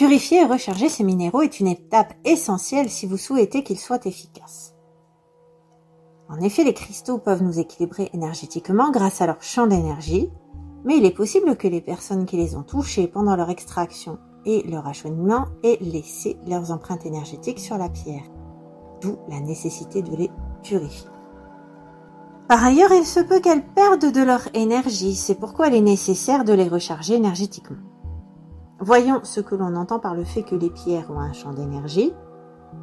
Purifier et recharger ces minéraux est une étape essentielle si vous souhaitez qu'ils soient efficaces. En effet, les cristaux peuvent nous équilibrer énergétiquement grâce à leur champ d'énergie, mais il est possible que les personnes qui les ont touchés pendant leur extraction et leur acheminement aient laissé leurs empreintes énergétiques sur la pierre, d'où la nécessité de les purifier. Par ailleurs, il se peut qu'elles perdent de leur énergie, c'est pourquoi il est nécessaire de les recharger énergétiquement. Voyons ce que l'on entend par le fait que les pierres ont un champ d'énergie.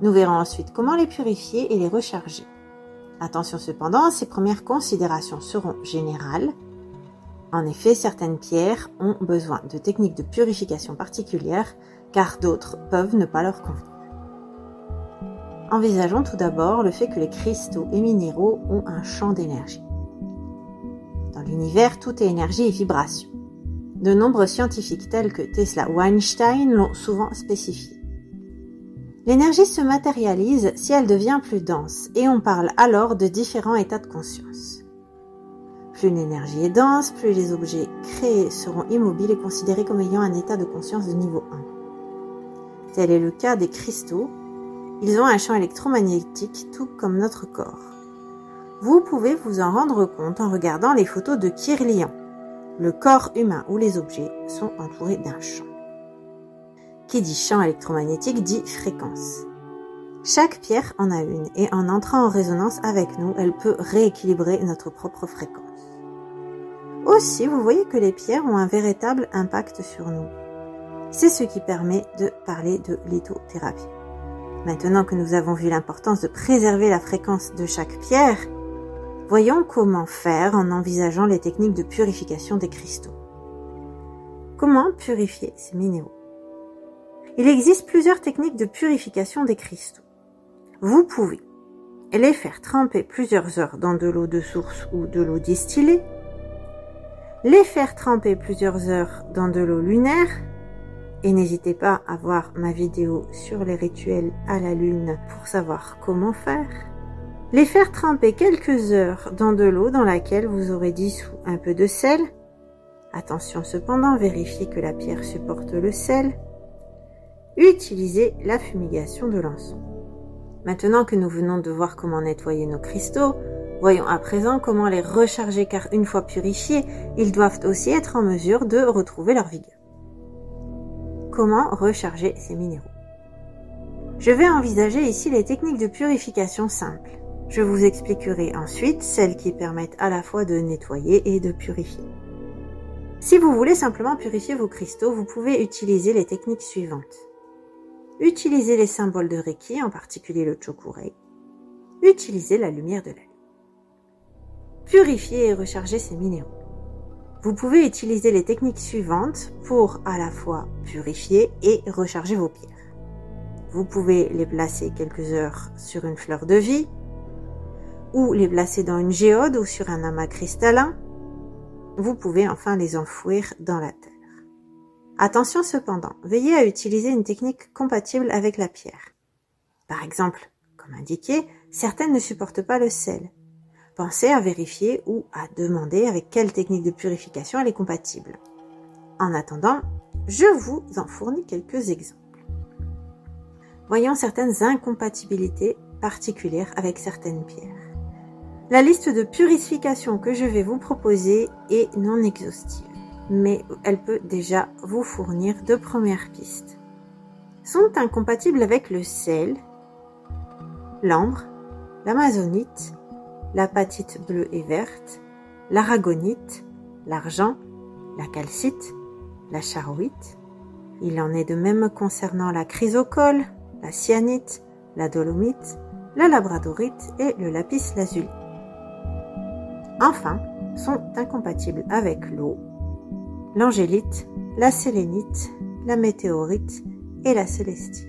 Nous verrons ensuite comment les purifier et les recharger. Attention cependant, ces premières considérations seront générales. En effet, certaines pierres ont besoin de techniques de purification particulières, car d'autres peuvent ne pas leur convenir. Envisageons tout d'abord le fait que les cristaux et minéraux ont un champ d'énergie. Dans l'univers, tout est énergie et vibration. De nombreux scientifiques tels que Tesla ou Einstein l'ont souvent spécifié. L'énergie se matérialise si elle devient plus dense, et on parle alors de différents états de conscience. Plus l'énergie est dense, plus les objets créés seront immobiles et considérés comme ayant un état de conscience de niveau 1. Tel est le cas des cristaux. Ils ont un champ électromagnétique tout comme notre corps. Vous pouvez vous en rendre compte en regardant les photos de Kirlian. Le corps humain ou les objets sont entourés d'un champ. Qui dit champ électromagnétique dit fréquence. Chaque pierre en a une et en entrant en résonance avec nous, elle peut rééquilibrer notre propre fréquence. Aussi, vous voyez que les pierres ont un véritable impact sur nous. C'est ce qui permet de parler de lithothérapie. Maintenant que nous avons vu l'importance de préserver la fréquence de chaque pierre, voyons comment faire en envisageant les techniques de purification des cristaux. Comment purifier ces minéraux? Il existe plusieurs techniques de purification des cristaux. Vous pouvez les faire tremper plusieurs heures dans de l'eau de source ou de l'eau distillée, les faire tremper plusieurs heures dans de l'eau lunaire, et n'hésitez pas à voir ma vidéo sur les rituels à la lune pour savoir comment faire. Les faire tremper quelques heures dans de l'eau dans laquelle vous aurez dissous un peu de sel. Attention cependant, vérifiez que la pierre supporte le sel. Utilisez la fumigation de l'encens. Maintenant que nous venons de voir comment nettoyer nos cristaux, voyons à présent comment les recharger car une fois purifiés, ils doivent aussi être en mesure de retrouver leur vigueur. Comment recharger ces minéraux? Je vais envisager ici les techniques de purification simples. Je vous expliquerai ensuite celles qui permettent à la fois de nettoyer et de purifier. Si vous voulez simplement purifier vos cristaux, vous pouvez utiliser les techniques suivantes. Utilisez les symboles de Reiki, en particulier le Chokurei. Utilisez la lumière de la lune. Purifier et recharger ces minéraux. Vous pouvez utiliser les techniques suivantes pour à la fois purifier et recharger vos pierres. Vous pouvez les placer quelques heures sur une fleur de vie, ou les placer dans une géode ou sur un amas cristallin. Vous pouvez enfin les enfouir dans la terre. Attention cependant, veillez à utiliser une technique compatible avec la pierre. Par exemple, comme indiqué, certaines ne supportent pas le sel. Pensez à vérifier ou à demander avec quelle technique de purification elle est compatible. En attendant, je vous en fournis quelques exemples. Voyons certaines incompatibilités particulières avec certaines pierres. La liste de purification que je vais vous proposer est non exhaustive, mais elle peut déjà vous fournir de premières pistes. Sont incompatibles avec le sel, l'ambre, l'amazonite, l'apatite bleue et verte, l'aragonite, l'argent, la calcite, la charoïte. Il en est de même concernant la chrysocole, la cyanite, la dolomite, la labradorite et le lapis lazuli. Enfin, sont incompatibles avec l'eau, l'angélite, la sélénite, la météorite et la célestine.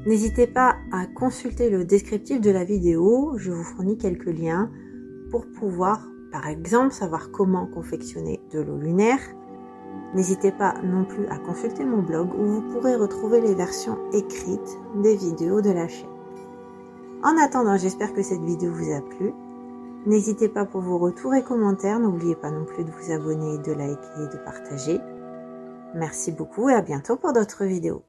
N'hésitez pas à consulter le descriptif de la vidéo, je vous fournis quelques liens pour pouvoir, par exemple, savoir comment confectionner de l'eau lunaire. N'hésitez pas non plus à consulter mon blog où vous pourrez retrouver les versions écrites des vidéos de la chaîne. En attendant, j'espère que cette vidéo vous a plu. N'hésitez pas pour vos retours et commentaires, n'oubliez pas non plus de vous abonner, de liker et de partager. Merci beaucoup et à bientôt pour d'autres vidéos.